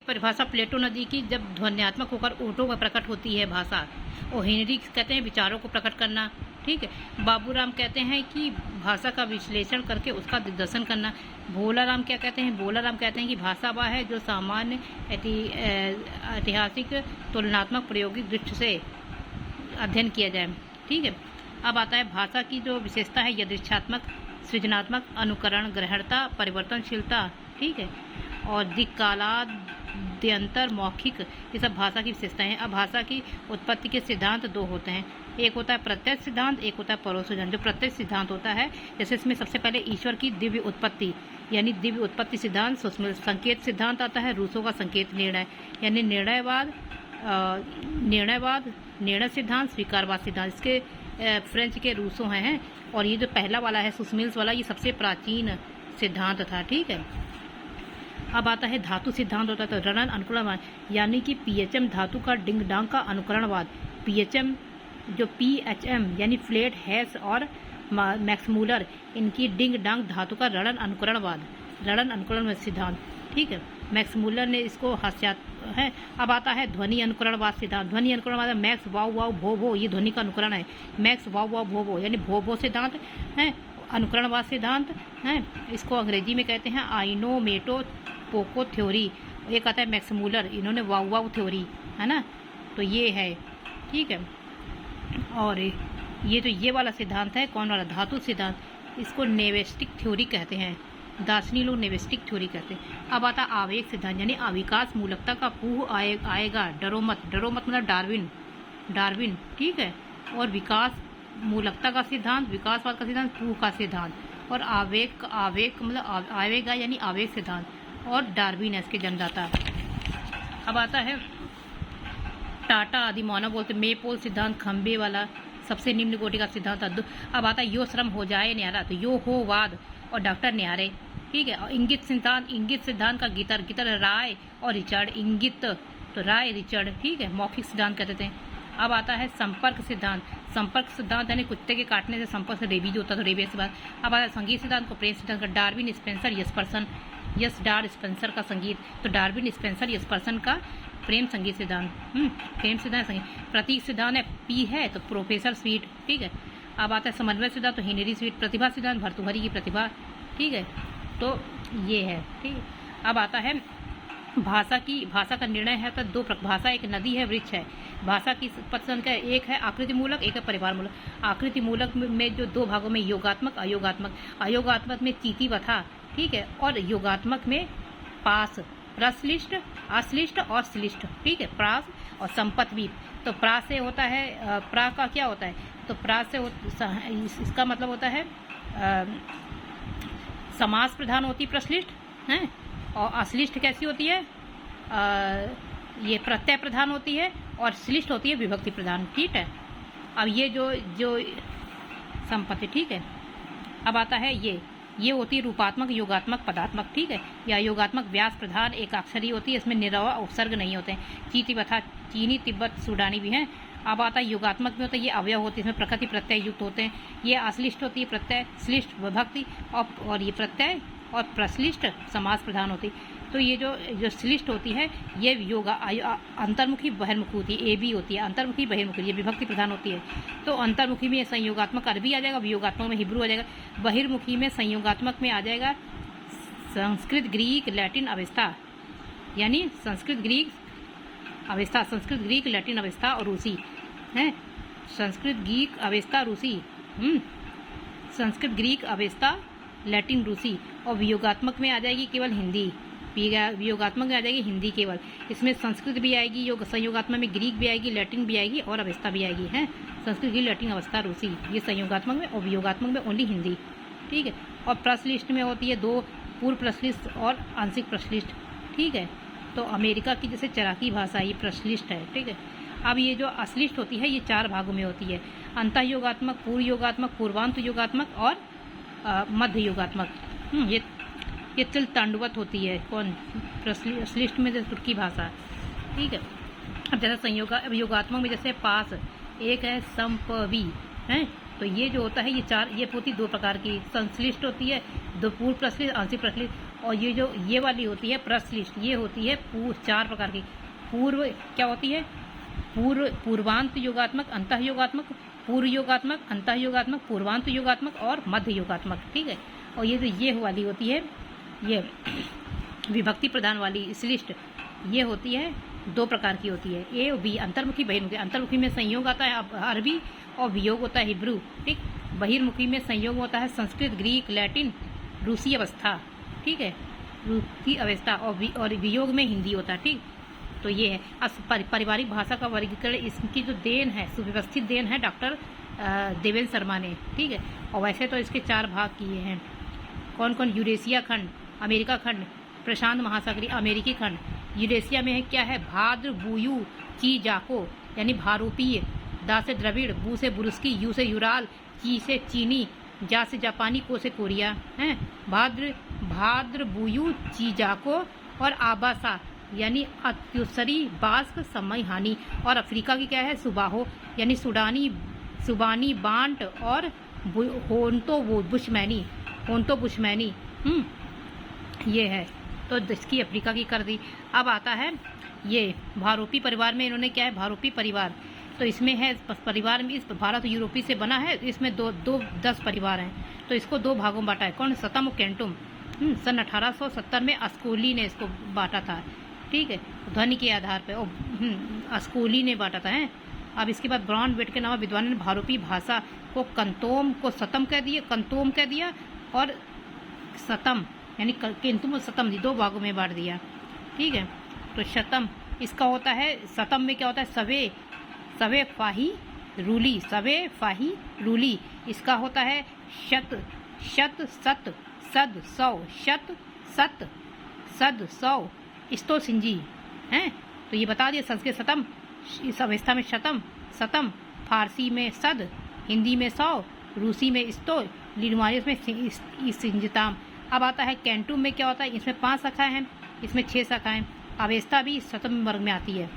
परिभाषा प्लेटो ने दी कि जब ध्वन्यात्मक होकर ओठों में प्रकट होती है भाषा, और हेनरी कहते हैं विचारों को प्रकट करना। ठीक है। बाबूराम कहते हैं कि भाषा का विश्लेषण करके उसका दिग्दर्शन करना। भोलाराम क्या कहते हैं? भोलाराम कहते हैं कि भाषा वह है जो सामान्य ऐतिहासिक तुलनात्मक प्रायोगिक दृष्टि से अध्ययन किया जाए। ठीक है। अब आता है भाषा की जो विशेषता है, यदृच्छात्मक, सृजनात्मक, अनुकरण, ग्रहणता, परिवर्तनशीलता। ठीक है। और दिक्कालाद्यंतर, मौखिक, ये सब भाषा की विशेषताएं हैं। अब भाषा की उत्पत्ति के सिद्धांत दो होते हैं, एक होता है प्रत्यक्ष सिद्धांत, एक होता है परोक्ष सिद्धांत। जो प्रत्यक्ष सिद्धांत होता है, जैसे इसमें सबसे पहले ईश्वर की दिव्य उत्पत्ति यानी दिव्य उत्पत्ति सिद्धांत, उसमें संकेत सिद्धांत आता है, रूसों का संकेत निर्णय यानी निर्णयवाद, निर्णय सिद्धांत, स्वीकारवाद सिद्धांत। इसके फ्रेंच के रूसो हैं। और ये जो पहला वाला है सुस्मिल्स वाला, ये सबसे प्राचीन सिद्धांत था। ठीक है। अब आता है धातु सिद्धांत होता है, तो रणन अनुकरणवाद यानी कि पीएचएम धातु का डिंग डांग का अनुकरणवाद। पीएचएम जो पीएचएम यानी फ्लेट, हैश और मैक्समूलर, इनकी डिंग डांग धातु का रणन अनुकरण सिद्धांत। ठीक है। मैक्समूलर ने इसको हास्यात है। अब आता है ध्वनि अनुकरणवाद सिद्धांत। ध्वनि अनुकरणवाद मैक्स वाव वाव भो भो, ये ध्वनि का अनुकरण है। मैक्स वाव वाव भो भो यानी भो भो सिद्धांत है, अनुकरणवाद सिद्धांत है। इसको अंग्रेजी में कहते हैं आइनोमेटो पोको थ्योरी। एक आता है मैक्समूलर, इन्होंने वाव वाव थ्योरी, है ना, तो ये है। ठीक है। और ये तो ये वाला सिद्धांत है, कौन वाला? धातु सिद्धांत। इसको नेवेस्टिक थ्योरी कहते हैं, दार्शनिक लोग नेवेस्टिक थ्योरी कहते हैं। अब आता आवेग सिद्धांत यानी अविकास मूलकता का पूह आएगा, डरो मत मतलब डार्विन। ठीक है। और विकास मूलकता का सिद्धांत, विकासवाद का सिद्धांत, पूह का सिद्धांत। और आवेग मतलब आवेगा यानी आवेग सिद्धांत, और डार्विन है इसके जन्मदाता। अब आता है टाटा आदि मानव बोलते मेपोल सिद्धांत, खंबे वाला सबसे निम्न कोटि का सिद्धांत। अब आता यो श्रम हो जाए न्यारा, तो यो हो वाद और डॉक्टर न्यारे। ठीक है। और इंगित सिद्धांत का गितर राय और रिचर्ड, इंगित तो राय रिचर्ड। ठीक है। मौखिक सिद्धांत कहते थे। अब आता है संपर्क सिद्धांत यानी कुत्ते के काटने से संपर्क से रेबीज होता, तो रेबीज के बाद। अब आता है संगीत सिद्धांत को प्रेम सिद्धांत का डार्विन स्पेंसर यस डार स्पेंसर का संगीत, तो डार्विन स्पेंसर यस्पर्सन का प्रेम संगीत सिद्धांत। प्रेम सिद्धांत संगीत। प्रतीक सिद्धांत है पी है तो प्रोफेसर स्वीट। ठीक है। अब आता है समन्वय सिद्धांत, तो हेनरी स्वीट। प्रतिभा सिद्धांत भर्तृहरि की प्रतिभा। ठीक है। तो ये है। ठीक है। अब आता है भाषा का निर्णय है, तो दो भाषा एक नदी है, वृक्ष है। भाषा की पसंद का एक है आकृति मूलक, एक है परिवार मूलक। आकृति मूलक में जो दो भागों में योगात्मक, अयोगात्मक में चीति वथा। ठीक है। और योगात्मक में पास, प्रश्लिष्ट, अश्लिष्ट और श्लिष्ट। ठीक है। प्रास और संपत भी। तो प्रा से होता है, प्रा का क्या होता है? तो प्रा से इसका मतलब होता है समास प्रधान होती प्रश्लिष्ट है, और अश्लिष्ट कैसी होती है? ये प्रत्यय प्रधान होती है, और श्लिष्ट होती है विभक्ति प्रधान। ठीक है। अब ये जो संपत्ति। ठीक है। अब आता है ये होती है रूपात्मक, योगात्मक, पदात्मक। ठीक है। या योगात्मक व्यास प्रधान एक अक्षरी होती है, इसमें निरवा उपसर्ग नहीं होते हैं। चीटी वथा चीनी, तिब्बत, सूडानी भी हैं। अब आता है योगात्मक में होता है, ये अवयव होते हैं, इसमें प्रकृति प्रत्यय युक्त होते हैं। ये अश्लिष्ट होती है प्रत्यय, श्लिष्ट विभक्ति, और ये प्रत्यय और प्रश्लिष्ट समास प्रधान होती है। तो ये जो श्लिष्ट होती है ये योगा अंतर्मुखी बहिर्मुखी होती है, ए बी होती है, अंतर्मुखी बहिर्मुखी, ये विभक्ति प्रधान होती है। तो अंतर्मुखी में संयोगात्मक अरबी आ जाएगा, वियोगात्मक में हिब्रू आ जाएगा, बहिर्मुखी में संयोगात्मक में आ जाएगा संस्कृत ग्रीक लैटिन अवस्था, यानी संस्कृत ग्रीक लैटिन अवस्था और रूसी है। संस्कृत ग्रीक अवस्था रूसी, संस्कृत ग्रीक अवस्था लैटिन रूसी। और वियोगात्मक में आ जाएगी केवल हिंदी, वियोगात्मक में आ जाएगी हिंदी केवल। इसमें संस्कृत भी आएगी, संयोगात्मक में ग्रीक भी आएगी, लैटिन भी आएगी और अवस्था भी आएगी है। संस्कृत ग्रीक लैटिन अवस्था रूसी, ये संयोगात्मक में, और वियोगात्मक में ओनली हिंदी। ठीक है। और प्रश्लिष्ट में होती है दो, पूर्व प्रश्लिष्ट और आंशिक प्रश्लिष्ट। ठीक है। तो अमेरिका की जैसे चराकी भाषा ये प्रश्लिष्ट है। ठीक है। अब ये जो अश्लिष्ट होती है ये चार भागों में होती है, अंतःयोगात्मक, पूर्व योगात्मक, पूर्वांत योगात्मक और मध्य योगात्मक। ये तिल तांडवत होती है, कौन? श्लिष्ट में जैसे तुर्की भाषा। ठीक है। अब जैसे योगात्मक में जैसे पास, एक है संपवी है, तो ये जो होता है ये होती दो प्रकार की, संश्लिष्ट होती है, दो पूर्व प्रश्लिष्ट, आंशिक प्रश्लिष्ट, और ये जो ये वाली होती है प्रश्लिष्ट, ये होती है 4 प्रकार की। पूर्व क्या होती है? पूर्वांत योगात्मक, अंतः योगात्मक, पूर्व योगात्मक, अंतः योगात्मक, पूर्वांत योगात्मक और मध्य योगात्मक, ठीक है। और ये जो ये वाली होती है, ये विभक्ति प्रधान वाली श्लिष्ट, ये होती है 2 प्रकार की होती है, ए और बी, अंतर्मुखी बहिर्मुखी। अंतर्मुखी में संयोग आता है अरबी और वियोग होता है हिब्रू, ठीक। बहिर्मुखी में संयोग होता है संस्कृत, ग्रीक, लैटिन, रूसी अवस्था, ठीक है, रूसी अवस्था, और वियोग में हिंदी होता है, ठीक। तो ये है। अब पारिवारिक भाषा का वर्गीकरण इसकी जो देन है, सुव्यवस्थित देन है डॉक्टर देवेंद्र शर्मा ने, ठीक है। और वैसे तो इसके 4 भाग किए हैं। कौन कौन? यूरेशिया खंड, अमेरिका खंड, प्रशांत महासागरीय अमेरिकी खंड। यूरेशिया में है क्या है? भाद्र, बूयू, ची, जाको यानी भारूपीय, दा से द्रविड़, बू से बुरुस्की, यू से यूराल, ची से चीनी, जा से जापानी, को से कोरिया है। भाद्र, बूयू, ची, जाको और आबासा यानी अत्युत्तरी बास्क समय हानि। और अफ्रीका की क्या है? सुबाहो यानी सुबानी बांट और होंटो बुशमैनी, ये है। तो इसकी अफ्रीका की कर दी। अब आता है ये भारोपी परिवार में, इन्होंने क्या है? भारोपी परिवार, तो इसमें है परिवार में, इस भारत यूरोपी से बना है, इसमें 10 परिवार हैं। तो इसको 2 भागों में बांटा है। कौन? सतम और केंटुम। सन 1870 में अस्कोली ने इसको बांटा था, ठीक है, ध्वनि के आधार पर। और अस्कोली ने बांटा था है। अब इसके बाद ब्राउन वेट के नाम विद्वान ने भारोपी भाषा को कंतोम को सतम कह दिया, कंतोम कह दिया, और सतम यानी केंतुम और सतम 2 भागों में बांट दिया, ठीक है। तो शतम इसका होता है, सतम में क्या होता है? सवे फाही रूली, इसका होता है शत सत सद सौ, शत सत सद सौ, इस्तो सिंजी हैं। तो ये बता दिया। संस्कृत सतम, इस अवस्था में सतम, फारसी में सद, हिंदी में 100, रूसी में इस्तो, लिनवारियस में सिंजताम। अब आता है कैंटूम में क्या होता है? इसमें 5 शाखाएं हैं, इसमें 6 शाखाएं। अवेस्ता भी सतम वर्ग में आती है।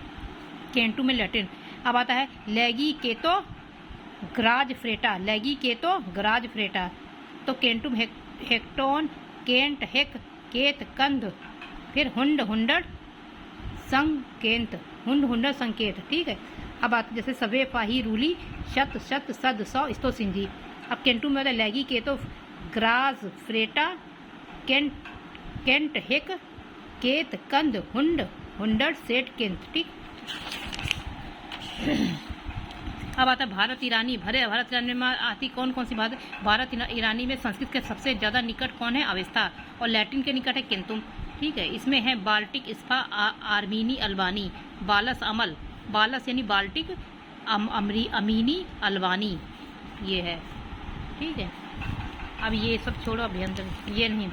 कैंटूम में लैटिन। अब आता है लेगी केतो ग्राज फ्रेटा, तो कैंटूम हेक्टोन, केंट, हेक, केत, कंध, फिर हुंडर संकेत, ठीक है। अब आते जैसे सवे फाही रूली, शत सद सौ, इस्तो सिंधी। अब केंटू में होता है लेगी केतो ग्राज फ्रेटा, केंट, हेक, केत, कंध, हुंडर, सेठ, केंत, ठीक। अब आता है भारत ईरानी। भारत ईरानी में आती कौन सी बात? भारत ईरानी में संस्कृत के सबसे ज़्यादा निकट कौन है? अवेस्ता, और लैटिन के निकट है केंतुम, ठीक है। इसमें है बाल्टिक, स्पा, आर्मीनी, अल्बानी, बालस यानी बाल्टिक, अमीनी, अल्बानी, ये है, ठीक है। अब ये सब छोड़ो, अभ्यंतर ये नहीं।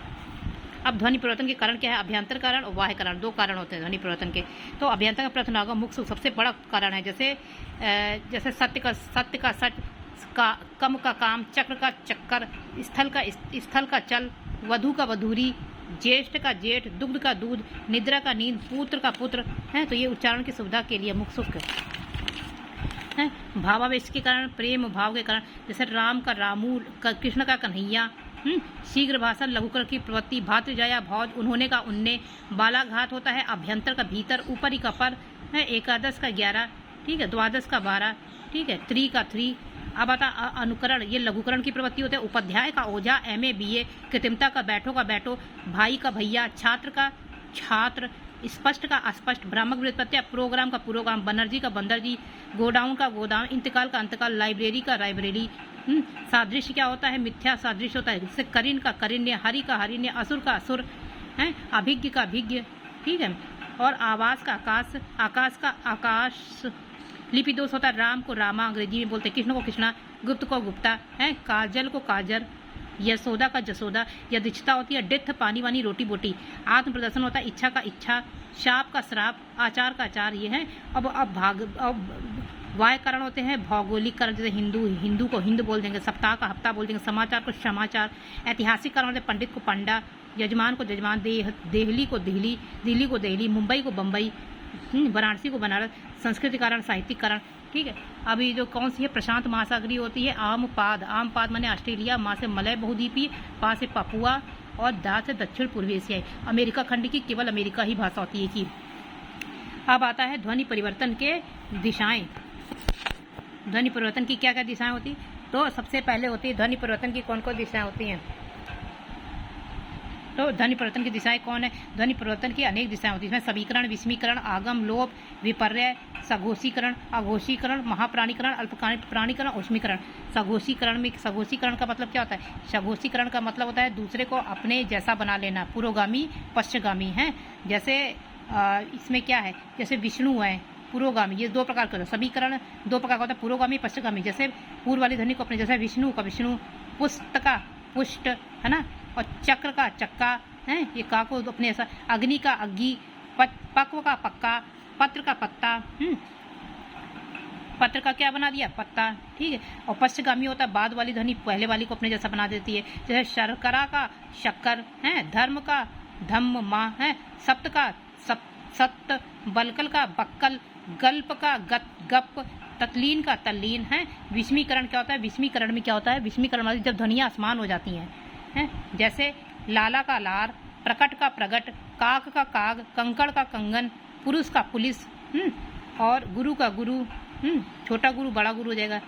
अब ध्वनि परिवर्तन के कारण क्या है? अभ्यंतर कारण और बाह्य कारण, 2 कारण होते हैं ध्वनि परिवर्तन के। तो अभ्यंतर का प्रथनागम मुख्य सबसे बड़ा कारण है। जैसे सत्य का सच, कम का काम, चक्र का चक्कर, स्थल का चल, वधु का वधूरी, ज्येष्ठ का जेठ, दुग्ध का दूध, निद्रा का नींद, पुत्र का पुत्र है। तो ये उच्चारण की सुविधा के लिए मुख्य है। भावावेश के कारण, प्रेम भाव के कारण, जैसे राम का रामू, कृष्ण का कन्हैया, शीघ्र भाषण, लघुकर की प्रवृत्ति, भातृजाया भौज, उन्होंने का उनने, बालाघात होता है अभ्यंतर का भीतर, ऊपरी का पर है, एकादश का 11, ठीक है, द्वादश का 12, ठीक है, त्रि का 3। अब आता अनुकरण, ये लघुकरण की प्रवृत्ति होते हैं। उपाध्याय का ओझा, MA BA, कृत्रिमता का बैठो, भाई का भैया, छात्र का छात्र, स्पष्ट का अस्पष्ट, भ्रामक व्युत्पत्ति, प्रोग्राम का पुरोग्राम, बनर्जी का बंदरजी, गोडाउन का गोदाम, इंतकाल का अंतकाल, लाइब्रेरी का लाइब्रेरी। सादृश्य क्या होता है? मिथ्या सादृश्य होता है। जैसे करिन का करिन्य, हरि का हरिन्य, असुर का असुर है, अभिज्ञ का अभिज्ञ, ठीक है। और आवास का आकाश का आकाश। लिपि दोष होता है, राम को रामा अंग्रेजी में बोलते हैं, कृष्ण को कृष्णा, गुप्त को गुप्ता है, काजल को काजर, यशोदा का जसोदा। यदिच्छता होती है डिथ, पानी वानी, रोटी बोटी। आत्म प्रदर्शन होता है, इच्छा का इच्छा, शाप का श्राप, आचार का आचार, ये है। अब वाय कारण होते हैं भौगोलिक कारण, जैसे हिंदू को हिंद बोल देंगे, सप्ताह का हफ्ता बोल देंगे, समाचार को समाचार। ऐतिहासिक कारण होते हैं पंडित को पंडा, यजमान को जजमान, देहली को दिल्ली, दिल्ली को देहली, मुंबई को बम्बई, वाराणसी को बनारस। संस्कृति कारण, साहित्यिक कारण, ठीक है। अभी जो कौन सी है? प्रशांत महासागरीय होती है। आमपाद माने ऑस्ट्रेलिया, माँ से मलय बहुद्वीपीय, पा से पापुआ, और दा से दक्षिण पूर्वी एशियाई। अमेरिका खंड की केवल अमेरिका ही भाषा होती है कि। अब आता है ध्वनि परिवर्तन के दिशाएं। ध्वनि परिवर्तन की क्या क्या दिशाएं होती? तो सबसे पहले होती है ध्वनि परिवर्तन की कौन कौन दिशाएं होती हैं? तो ध्वनि परिवर्तन की दिशाएं कौन है? ध्वनि परिवर्तन की अनेक दिशाएं होती हैं। इसमें समीकरण, विषमीकरण, आगम, लोप, विपर्य, सघोषीकरण, अघोषीकरण, महाप्राणीकरण, अल्पप्राणीकरण, ऊष्मीकरण। सघोषीकरण का मतलब क्या होता है? सघोषीकरण का मतलब होता है दूसरे को अपने जैसा बना लेना, पुरोगामी पश्चगामी है। जैसे इसमें क्या है, जैसे विष्णु है, पुरोगामी, ये दो प्रकार का होता है। समीकरण दो प्रकार का होता है, पुरोगामी पश्चगामी। जैसे पूर्व वाली ध्वनि को अपने जैसे विष्णु का विष्णु, पुष्ट का पुष्ट, है ना, और चक्र का चक्का है, ये का को अपने ऐसा, अग्नि का अग्गी, पक्व का पक्का, पत्र का पत्ता, पत्र का क्या बना दिया? पत्ता, ठीक है। और पश्चगामी होता है बाद वाली ध्वनि पहले वाली को अपने जैसा बना देती है। जैसे शर्करा का शक्कर है, धर्म का धम्म माँ है, सप्त का सत्त, बलकल का बक्कल, गल्प का गप, तत्लीन का तल्लीन है। विषमीकरण क्या होता है? विषमीकरण में क्या होता है? विषमीकरण मतलब जब ध्वनियाँ आसमान हो जाती हैं, जैसे लाला का लार, प्रकट का प्रगट, काक का काग, कंकड़ का कंगन, पुरुष का पुलिस, और गुरु का गुरु, छोटा गुरु बड़ा गुरु हो जाएगा।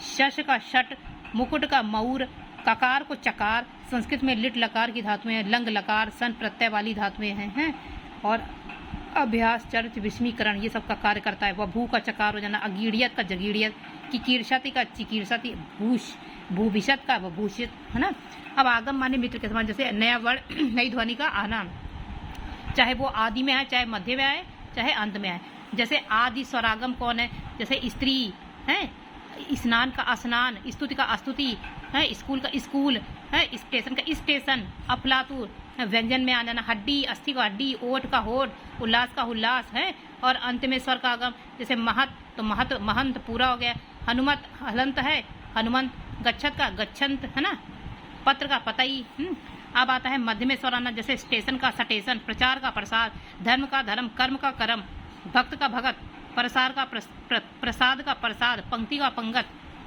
शश का शट, मुकुट का मऊर, ककार को चकार। संस्कृत में लिट लकार की धातुएं हैं, लंग लकार, सन प्रत्यय वाली धातुएं हैं। और अभ्यास, चर्च, विषमीकरण ये सब का कार्य करता है। वह भू का चकार हो जाना, अगीड़ियत का जगीड़ियत, किकीर्षति का चिकीर्षति, भूभिषत का भूषित, है ना। अब आगम माने मित्र के समान, जैसे नया वर्ण, नई ध्वनि का आना, चाहे वो आदि में आए, चाहे मध्य में आए, चाहे अंत में आए। जैसे आदि स्वरागम कौन है? जैसे स्त्री है, स्नान का स्नान, स्तुति का स्तुति है, स्कूल का स्कूल है, स्टेशन का स्टेशन, अफलातूर व्यंजन में आ जाना, हड्डी अस्थि का हड्डी, ओठ का होठ, उल्लास का उल्लास है। और अंत में स्वर का आगम, जैसे महत तो महत महंत पूरा हो गया, हनुमत हलंत है, हनुमंत, गच्छत का गच्छंत, है ना, पत्र का पतई। अब आता है मध्य में स्वर आना, जैसे स्टेशन का स्टेशन, प्रचार का प्रसार, धर्म का धर्म, कर्म का कर्म, भक्त का भगत, प्रसार का प्रसाद का प्रसाद, पंक्ति का पंगत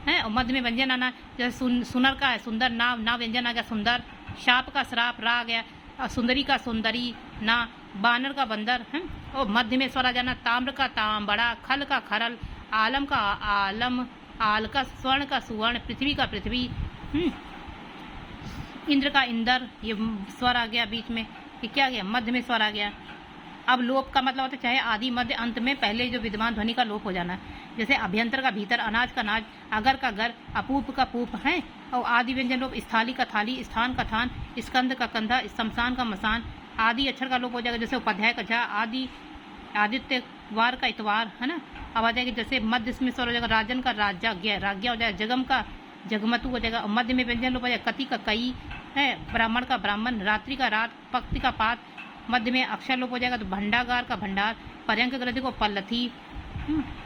है। और मध्य में व्यंजन आना, जैसे सुनर का है सुंदर, नाव व्यंजन आ गया सुंदर, शाप का श्राप रा आ गया, सुंदरी का सुंदरी ना, बानर का बंदर है। और मध्य में स्वर आ जाना, ताम्र का तांबड़ा, खल का खरल, आलम का आलम, आल का स्वर्ण का सुवर्ण, पृथ्वी का पृथ्वी, इंद्र का इंदर, ये स्वर आ गया बीच में, ये क्या गया? मध्य में स्वर आ गया। अब लोप का मतलब होता है चाहे आदि मध्य अंत में पहले जो विद्यमान ध्वनि का लोप हो जाना। जैसे अभ्यंतर का भीतर, अनाज का अनाज, अगर का गर, अपूप का पूप है। और आदि व्यंजन लोप, स्थाली का थाली, स्थान का थान, स्कंद का कंधा, शमशान का मसान। आदि अक्षर का लोप हो जाएगा, जैसे उपाध्याय का झा, आदि आदित्यवार का इतवार, है ना। अब आ जाएगा जैसे मध्य में स्वर हो जाएगा, राजन का राज्ञा हो जाएगा, जगम का जगमतु हो जाएगा। और मध्य में व्यंजन लोप हो जाएगा, कति का कई है, ब्राह्मण का ब्राह्मण, रात्रि का रात, पक्ति का पात। मध्य में अक्षर लोप हो जाएगा तो भंडागार का भंडार, पर्यंक ग्रंथि को पल्लथी।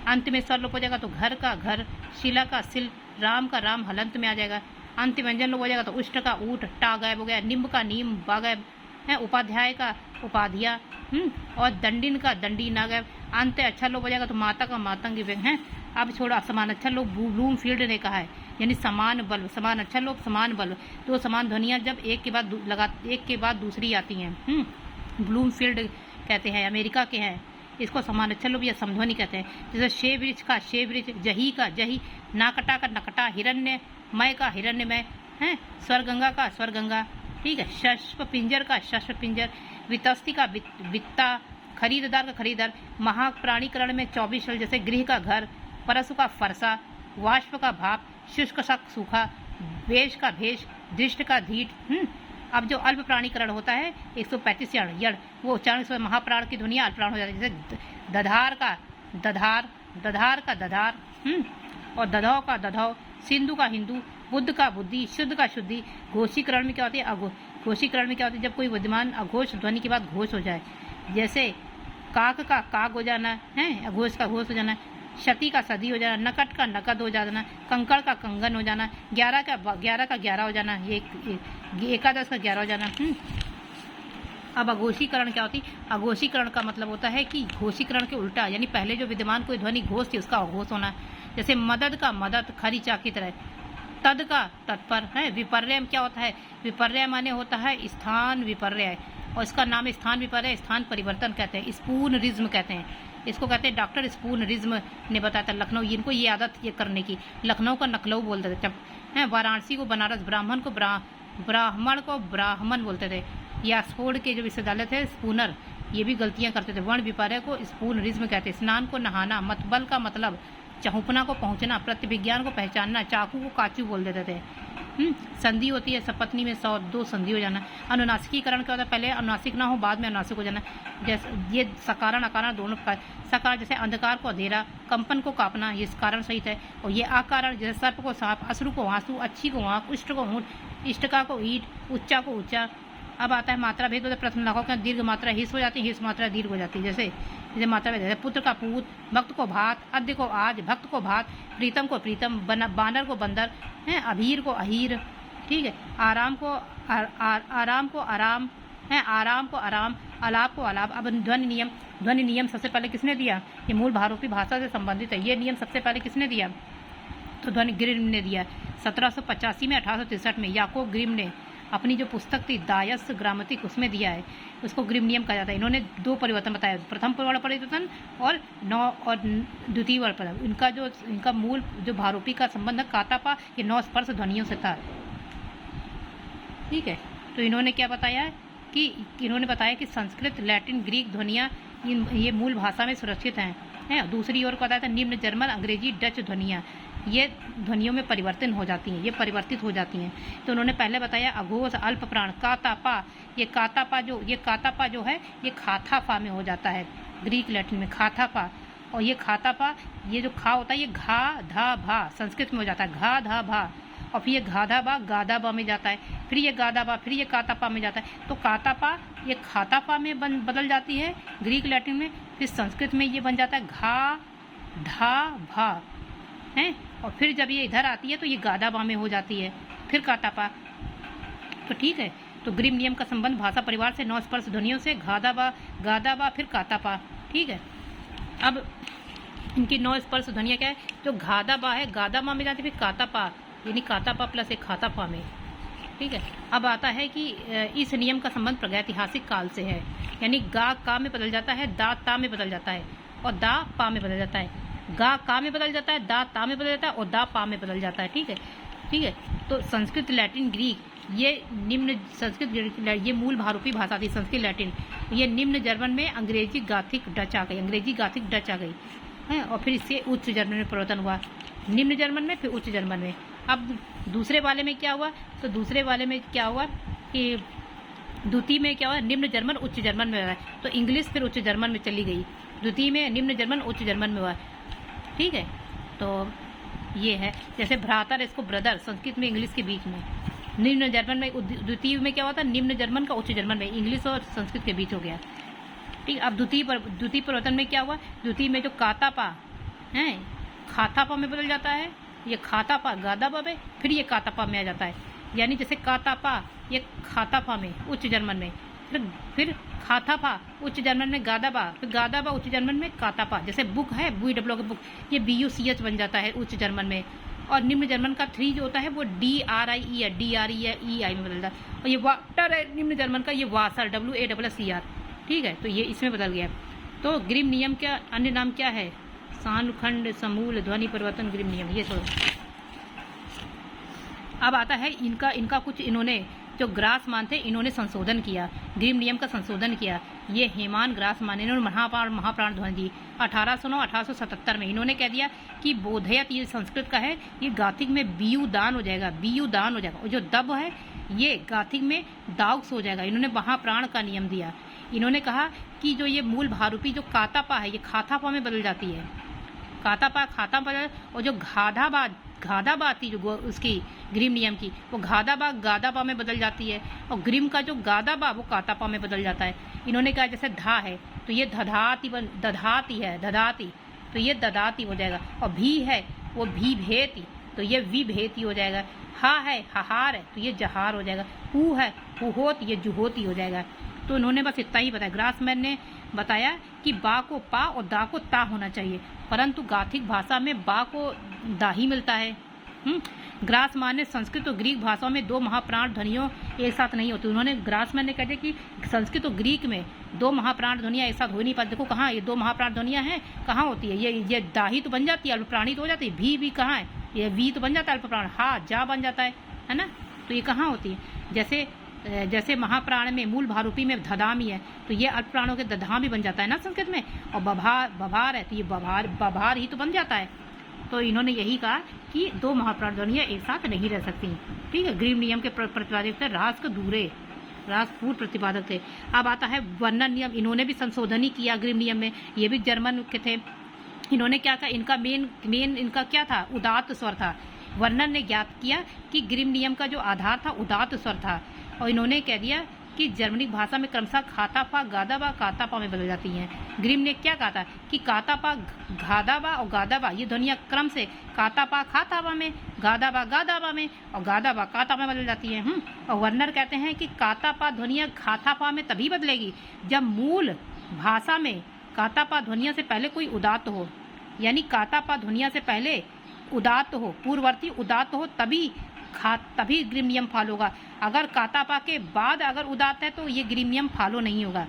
अंत में स्वर लोप हो जाएगा तो घर का घर, शिला का सिल, राम का राम हलंत में आ जाएगा। अंत व्यंजन लोप हो जाएगा तो उष्ट का ऊट, टा गायब हो गया, निम्ब का नीम, बा गायब है, उपाध्याय का उपाध्या, और दंडिन का दंडी ना गायब। अंत अक्षर लोप हो जाएगा तो माता का मातंग है। अब छोड़ा समान अक्षर लोप, ब्लूमफील्ड ने कहा है, यानी समान बल्ब, समान अक्षर लोप, समान बल्ब। तो समान ध्वनियाँ जब एक के बाद दूसरी आती हैं, ब्लूमफील्ड कहते हैं, अमेरिका के हैं, इसको समान अक्षर लोप या समध्वनि कहते हैं। जैसे शे वृक्ष का शे वृक्ष, जही का जही, नाकटा का नकटा, हिरण्यमय का हिरण्यमय है, स्वरगंगा का स्वरगंगा, ठीक है। शस्प पिंजर का शस्प पिंजर, वितस्ती का वित्ता, खरीददार का खरीदार। महाप्राणीकरण में 24 शब्द, जैसे गृह का घर, परसु का फरसा, वाष्प का भाप, शुष्क का सूखा, वेश का भेष, दृष्ट का धीट। अब जो अल्प प्राणीकरण होता है 135 यड़, वो उच्चारण से महाप्राण की ध्वनियाँ अल्प प्राण हो जाती है। जैसे दधार का दधार, दधार का दधार, और दधौ का दधौ, सिंधु का हिंदू, बुद्ध का बुद्धि, शुद्ध का शुद्धि। घोषीकरण में क्या होती है? घोषीकरण में क्या होती है? जब कोई विद्यमान अघोष ध्वनि के बाद घोष हो जाए, जैसे काक का काक हो जाना है, अघोष का घोष हो जाना, शती का सदी हो जाना, नकट का नकद हो जाना, कंकड़ का कंगन हो जाना, 11 का 11 हो जाना, ये एकादश का 11 हो जाना। अब अघोषीकरण क्या होती? अघोषीकरण का मतलब होता है कि घोषीकरण के उल्टा, यानी पहले जो विद्यमान कोई ध्वनि घोष थी उसका अघोष होना। जैसे मदद का मदद, खरी चा की तरह, तद का तत्पर है। विपर्य क्या होता है? विपर्य माने होता है स्थान विपर्य, और इसका नाम स्थान विपर्य, स्थान परिवर्तन कहते हैं, स्पूनरिज्म कहते हैं इसको, कहते हैं डॉक्टर स्पूनरिज्म ने बताया था। लखनऊ, इनको ये आदत ये करने की, लखनऊ का नकलऊ बोलते थे हैं, वाराणसी को बनारस, ब्राह्मण को ब्राह्मण बोलते थे। यासफोर्ड के जो विश्वविद्यालय थे स्पूनर, ये भी गलतियां करते थे। वर्ण विपर्य को स्पूनरिज्म कहते हैं। स्नान को नहाना, मतबल का मतलब चहुपना को पहुंचना, प्रत्यभिज्ञान को पहचानना, चाकू को काचू बोल देते थे। संधि होती है सपत्नी में 102 संधि हो जाना। अनुनासिकीकरण क्या होता है? पहले अनुनासिक ना हो, बाद में अनुनासिक हो जाना। जैसे ये सकारण अकारण दोनों का सकार, जैसे अंधकार को अंधेरा, कंपन को कांपना, ये कारण सहित है। और ये आकारण, जैसे सर्प को सांप, अश्रु को आंसू, अच्छी को आँख, उष्ट को ऊँट, इष्टका को ईट, उच्चा को ऊंचा। अब आता है मात्रा भेद। तो प्रथम लाखों के दीर्घ मात्रा हिस हो जाती है, हिस मात्रा दीर्घ हो जाती है। जैसे मात्रा भेद, जैसे पुत्र का पूत, भक्त को भात, अद्य को आज, भक्त को भात, प्रीतम को प्रीतम, बानर को बंदर है, अभीर को अहीर, ठीक है। आराम को आराम है, आराम को आराम, अलाप को अलाप। अब ध्वनि नियम सबसे पहले किसने दिया? ये मूल भारोपी भाषा से संबंधित है। ये नियम सबसे पहले किसने दिया? तो ध्वनि ग्रिम ने दिया 1785 में। 1863 में याकोब ग्रिम ने अपनी जो पुस्तक थी दायस ग्रामतिक, उसमें दिया है। उसको ग्रिम नियम कहा जाता है। इन्होंने 2 परिवर्तन बताया, प्रथम वर्ण परिवर्तन और द्वितीय वर्ण परिवर्तन। इनका मूल जो भारोपी का संबंध है कातापा, ये 9 स्पर्श ध्वनियों से था, ठीक है। तो इन्होंने क्या बताया कि इन्होंने बताया कि संस्कृत, लैटिन, ग्रीक ध्वनियाँ ये मूल भाषा में सुरक्षित हैं। दूसरी ओर को बताया था निम्न जर्मन, अंग्रेजी, डच ध्वनियाँ ये ध्वनियों में परिवर्तन हो जाती हैं, ये परिवर्तित हो जाती हैं। तो उन्होंने पहले बताया अघोष, अल्प प्राण, कातापा। ये कातापा जो है ये खाथाफा में हो जाता है, ग्रीक लैटिन में खाथापा। और ये खातापा, ये जो खा होता है ये घा धा भा संस्कृत में हो जाता है, घा धा भा। और फिर ये गाधा बा गादाबा में जाता है, फिर ये गादाबा, फिर ये कातापा में जाता है। तो कातापा ये खातापा में बदल जाती है ग्रीक लैटिन में, फिर संस्कृत में ये बन जाता है घा धा भा है। और फिर जब ये इधर आती है तो ये गादाबा में हो जाती है, फिर कातापा। तो ठीक है, तो ग्रिम नियम का संबंध भाषा परिवार से 9 स्पर्श ध्वनियों से, गादाबा फिर कातापा, ठीक है। अब इनकी 9 स्पर्श ध्वनियाँ क्या है? जो गादाबा है गादाबा में जाती है, फिर कातापा, यानी कातापा प्लस एक खातापा में, ठीक है। अब आता है कि इस नियम का संबंध प्रागैतिहासिक काल से है, यानी गा का में बदल जाता है, दा ता में बदल जाता है, और दा पा में बदल जाता है। गा का में बदल जाता है, दा ता में बदल जाता है, और दा पा में बदल जाता है, ठीक है। तो संस्कृत, लैटिन, ग्रीक ये निम्न संस्कृत ये मूल भारोपी भाषा थी, संस्कृत लैटिन। ये निम्न जर्मन में अंग्रेजी गाथिक डच आ गई है, और फिर इससे उच्च जर्मन में परिवर्तन हुआ, निम्न जर्मन में, फिर उच्च जर्मन में। अब दूसरे वाले में क्या हुआ? तो दूसरे वाले में क्या हुआ कि द्वितीय में क्या हुआ? निम्न जर्मन उच्च जर्मन में हुआ, तो इंग्लिश फिर उच्च जर्मन में चली गई। द्वितीय में निम्न जर्मन उच्च जर्मन में हुआ, ठीक है। तो ये है, जैसे भ्रातर, इसको ब्रदर, संस्कृत में इंग्लिश के बीच में, निम्न जर्मन में। द्वितीय में क्या हुआ था? निम्न जर्मन का उच्च जर्मन में, इंग्लिश और संस्कृत के बीच हो गया, ठीक। अब द्वितीय परिवर्तन में क्या हुआ? द्वितीय में जो कातापा है खातापा में बदल जाता है, ये खातापा गादापा में, फिर ये कातापा में आ जाता है। यानी जैसे कातापा ये खातापा में उच्च जर्मन में, फिर खातापा उच्च जर्मन में गादाबा, फिर गादाबा उच्च जर्मन में कातापा। जैसे बुक है BUW बुक, ये BUCH बन जाता है उच्च जर्मन में। और निम्न जर्मन का 3 जो होता है वो DRIE है, DRE है, EI में बदलता है। और ये वाटर है निम्न जर्मन का, ये वासर WASSER, ठीक है। तो ये इसमें बदल गया। तो ग्रिम नियम का अन्य नाम क्या है? सानुखंड समूल ध्वनि परिवर्तन ग्रिम नियम, ये छोड़ो। अब आता है इनका कुछ, इन्होंने जो ग्रासमान थे इन्होंने संशोधन किया, ग्रिम नियम का संशोधन किया। ये हेमान ग्रासमान, इन्होंने महाप्राण ध्वनि दी 1877 में। इन्होंने कह दिया कि बोधयत, ये संस्कृत का है, ये गाथिक में बीयू दान हो जाएगा, और जो दब है ये गाथिक में दाउक्स हो जाएगा। इन्होंने महाप्राण का नियम दिया। इन्होंने कहा कि जो ये मूल भारूपी जो कातापा है ये खातापा में बदल जाती है, कातापा और जो घादाबा थी जो उसकी ग्रिम नियम की, वो घादाबा गादाबा में बदल जाती है, और ग्रिम का जो गादाबा वो कातापा में बदल जाता है। इन्होंने कहा जैसे धा है तो ये दधाती है, तो ये ददाती हो जाएगा। और भी है वो भी भेती, तो ये विभेती हो जाएगा। हा है हाहार है, तो ये जहार हो जाएगा। हु है हुहोत, ये जुहोती हो जाएगा। तो इन्होंने बस इतना ही बताया। ग्रासमैन ने बताया कि बा को पा और दा को ता होना चाहिए, परंतु गाथिक भाषा में बा को दा ही मिलता है, ग्रास माने संस्कृत और ग्रीक भाषाओं में दो महाप्राण ध्वनियों एक साथ नहीं होती। उन्होंने ग्रासमैन ने कह दिया कि संस्कृत और ग्रीक में दो महाप्राण ध्वनियाँ एक साथ हो नहीं पाती। देखो कहाँ ये दो महाप्राण ध्वनियाँ हैं, कहाँ होती है, ये दाही तो बन जाती है, अल्पप्राणी तो हो जाती है, भी कहाँ है, ये वी तो बन जाता है अल्पप्राण, हा जा बन जाता है ना, तो ये कहाँ होती है। जैसे महाप्राण में मूल भारूपी में धदामी है, तो ये अल्पप्राणों के दधामी बन जाता है ना संस्कृत में, और बभार है तो ये बभार ही तो बन जाता है। तो इन्होंने यही कहा कि दो महाप्राण ध्वनियाँ एक साथ नहीं रह सकती। ठीक है, ग्रीम नियम के प्रतिपादक थे रास्क दूरे, रास्क पूर्व प्रतिपादक थे। अब आता है वर्णन नियम, इन्होंने भी संशोधन ही किया ग्रीम नियम में, ये भी जर्मन के थे। इन्होंने क्या कहा, इनका मेन इनका क्या था, उदात्त स्वर था। वर्णन ने ज्ञात किया कि ग्रीम नियम का जो आधार था उदात्त स्वर था, और इन्होंने कह दिया कि जर्मनिक भाषा में क्रमशः खातापा गादाबा कातापा में बदल जाती हैं। ग्रीम ने क्या कहा था कि कातापा घादाबा और गादाबा ये ध्वनियाँ क्रम से कातापा खाताबा में, गादाबा गादाबा में और गादाबा कातापा में बदल जाती हैं। और वर्नर कहते हैं कि कातापा ध्वनियाँ खातापा में तभी बदलेगी जब मूल भाषा में कातापा ध्वनिया से पहले कोई उदात्त हो, यानी कातापा ध्वनिया से पहले उदात्त हो, पूर्ववर्ती उदात्त हो, तभी ग्रीम नियम फॉलो होगा। अगर कातापा के बाद अगर उदात्त है तो ये ग्रीम नियम फॉलो नहीं होगा।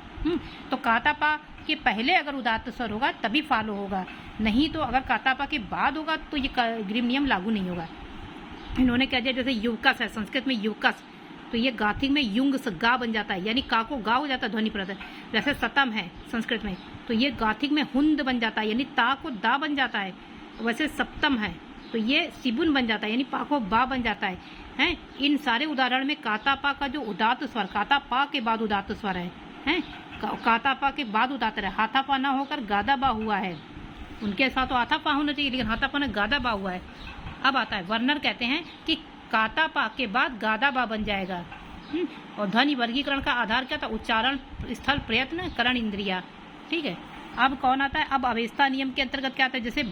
तो कातापा के पहले अगर उदात्त स्वर होगा तभी फॉलो होगा, नहीं तो अगर कातापा के बाद होगा तो ये ग्रीम नियम लागू नहीं होगा। इन्होंने कह दिया जैसे युवकस है संस्कृत में युवकस, तो ये गाथिक में युंग से गा बन जाता है, यानी का को गा हो जाता है ध्वनि प्रदर्शन। जैसे सतम है संस्कृत में, तो ये गाथिक में हुंद बन जाता है, यानी ता को दा बन जाता है। वैसे सप्तम है तो ये सिबुन बन जाता है, यानी पा को बा बन जाता है। हैं, इन सारे उदाहरण में कातापा का जो उदात्त स्वर, कातापा के बाद उदात्त स्वर है, कातापा के बाद उदात्त है, हाथापा ना होकर गादाबा हुआ है। उनके साथ तो हाथापा होना चाहिए, लेकिन हाथापा ने गादाबा हुआ है। अब आता है वर्नर कहते हैं कि कातापा के बाद गादाबा बन जाएगा। और ध्वनि वर्गीकरण का आधार क्या था, उच्चारण स्थल प्रयत्न करण इंद्रिया। ठीक है, अब कौन आता है, अब अवस्था नियम के अंतर्गत क्या आता है, जैसे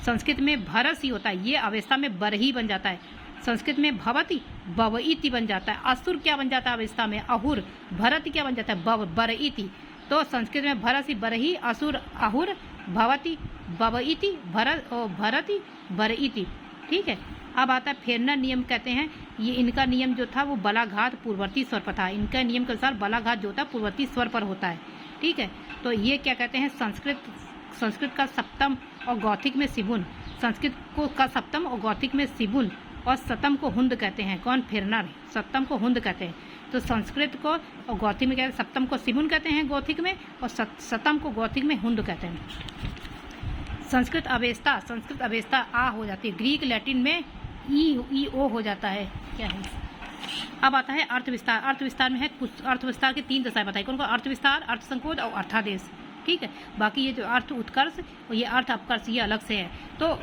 संस्कृत में भरस ही होता है, ये अवस्था में बरही बन जाता है। संस्कृत में भवती बवईति बन जाता है। असुर क्या बन जाता है अवस्था में, अहुर। भरत क्या बन जाता है, बरईति। तो संस्कृत में भरसी बरही, असुर अहुर, भवती बवईति, भरती बरईति। ठीक है, अब आता है फेरना नियम कहते हैं, ये इनका नियम जो था वो बलाघात पूर्ववर्ती स्वर पर था। इनका नियम के अनुसार बलाघात जो होता है पूर्ववर्ती स्वर पर होता है। ठीक है, तो ये क्या कहते हैं, संस्कृत का सप्तम और गौथिक में सिबुन, संस्कृत को का सप्तम और गौथिक में सिबुन और सतम को हुंद कहते हैं। कौन, फेरनर, सप्तम को हुंद कहते हैं। तो संस्कृत को और गौथिक में कहते हैं, सप्तम को सिबुन कहते हैं गौथिक में, और सतम को गौथिक में हुंद कहते हैं। संस्कृत अवेस्ता आ हो जाती है, ग्रीक लैटिन में ई ओ हो जाता है। क्या है, अब आता है अर्थ विस्तार। अर्थ विस्तार में है कुछ अर्थ विस्तार के 3 दशाएं बताई, कौन को, अर्थ विस्तार, अर्थ संकोच और अर्थादेश। ठीक है, बाकी ये जो अर्थ उत्कर्ष और ये अर्थ अपकर्ष ये अलग से है। तो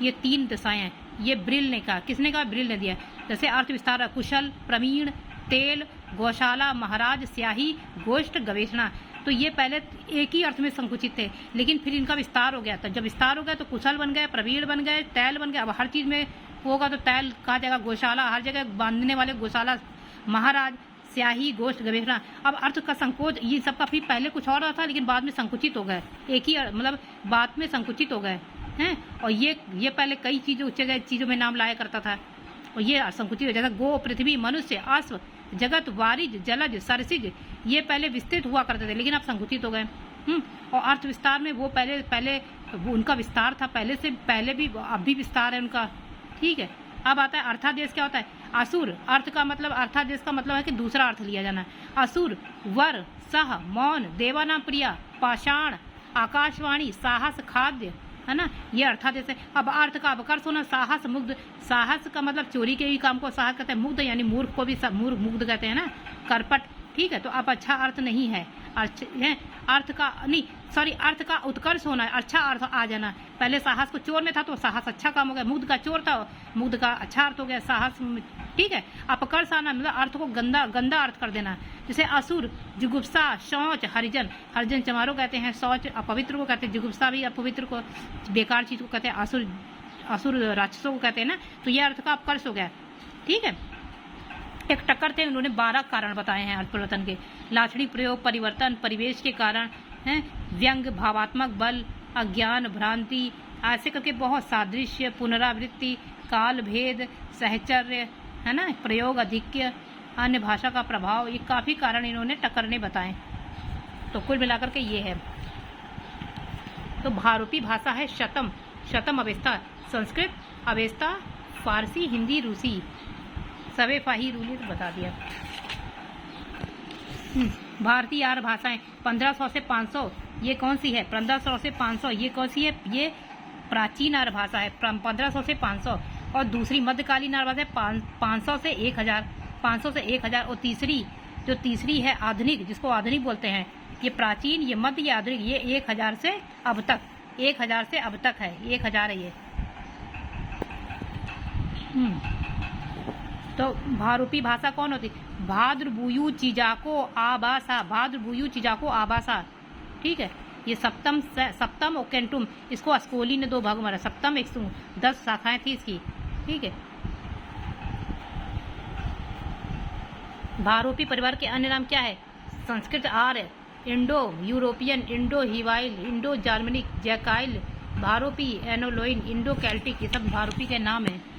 ये 3 दशाएं हैं, ये ब्रिल ने कहा। किसने कहा, ब्रिल ने दिया। जैसे अर्थ विस्तार, कुशल, प्रवीण, तेल, गौशाला, महाराज, स्याही, गोष्ठ, गवेषणा। तो ये पहले एक ही अर्थ में संकुचित थे, लेकिन फिर इनका विस्तार हो गया। तो जब विस्तार हो गया तो कुशल बन गए, प्रवीण बन गए, तैल बन गए। अब हर चीज़ में होगा तो तैल कहा जाएगा, गौशाला हर जगह बांधने वाले गौशाला, महाराज, स्याही, गोष्ठ, गवेषणा। अब अर्थ का संकोच, ये सबका फिर पहले कुछ और था लेकिन बाद में संकुचित हो गए, एक ही मतलब बाद में संकुचित हो गए हैं। और ये पहले कई चीज़ों में नाम लाया करता था, और ये संकुचित हो, जैसा गो, पृथ्वी, मनुष्य, अश्व, जगत, वारिज, जलज, सरसिज, ये पहले विस्तृत हुआ करते थे लेकिन अब संकुचित हो गए। और अर्थ विस्तार में वो पहले वो उनका विस्तार था, पहले भी अब भी विस्तार है उनका। ठीक है, अब आता है अर्थादेश। क्या होता है, असुर, अर्थ का मतलब, अर्थादेश का मतलब है कि दूसरा अर्थ लिया जाना। असुर, वर, सह, मौन, देवानाम प्रिया, पाषाण, आकाशवाणी, साहस, खाद्य, है ना, ये अर्थादेश है। अब अर्थ का अवकर्ष होना, साहस, मुग्ध। साहस का मतलब चोरी के भी काम को साहस कहते हैं। मुग्ध यानी मूर्ख को भी मुग्ध कहते हैं ना, करपट। ठीक है, तो अब अच्छा अर्थ नहीं है, अर्थ का उत्कर्ष होना है, अच्छा अर्थ आ जाना। पहले साहस को चोर में था तो साहस अच्छा काम हो गया, मुग्ध का चोर था, मुग्ध का अच्छा अर्थ हो गया, साहस। ठीक है, अपकर्ष आना मतलब अर्थ को गंदा अर्थ कर देना। जैसे असुर, जुगुप्सा, शौच, हरिजन चमारो कहते हैं, शौच अपवित्र को कहते हैं, जुगुप्सा भी अपवित्र को, बेकार चीज को कहते हैं, असुर राक्षसों को कहते हैं ना। तो यह अर्थ का अपकर्ष हो गया। ठीक है, एक टक्कर थे, उन्होंने 12 कारण बताए हैं अर्थ परिवर्तन के। लाक्षणिक प्रयोग, परिवर्तन, परिवेश के कारण हैं, व्यंग, भावात्मक बल, अज्ञान, भ्रांति, ऐसे करके बहुत, सादृश्य, पुनरावृत्ति, काल भेद, सहचर्य, है ना, प्रयोग अधिक्य, अन्य भाषा का प्रभाव, ये काफ़ी कारण इन्होंने टकरने बताए। तो कुल मिलाकर के ये है। तो भारूपी भाषा है शतम, शतम अवेस्ता, संस्कृत अवेस्ता, फारसी, हिंदी, रूसी, सवे फाही रूली तो बता दिया। भारतीय आर्य भाषाएं 1500 से 500, ये कौन सी है? 1500 से 500, ये कौन सी है? ये प्राचीन आर्य भाषा है 1500 से 500। और दूसरी मध्यकालीन आर्य भाषा है 500 से 1000, 500 से 1000। और तीसरी है आधुनिक, जिसको आधुनिक बोलते हैं, ये प्राचीन, ये मध्य, ये आधुनिक, ये 1000 से अब तक, 1000 से अब तक है, 1000 है ये। तो भारूपी भाषा कौन होती? भाद्रबुयु चिजाको आबासा, भाद्रबुयु चिजाको आबासा, ठीक है। ये सप्तम ओकेंटुम, इसको अस्कोली ने 2 भाग मारा, सप्तम 10 शाखाएं थी इसकी, ठीक है। भारूपी परिवार के अन्य नाम क्या है? Sanskrit Arya, Indo European, Indo हिवाइल, इंडो जर्मनिक, जैकाइल, भारूपी, एनोलोइन, इंडो कैल्टिक, ये सब भारूपी के नाम हैं।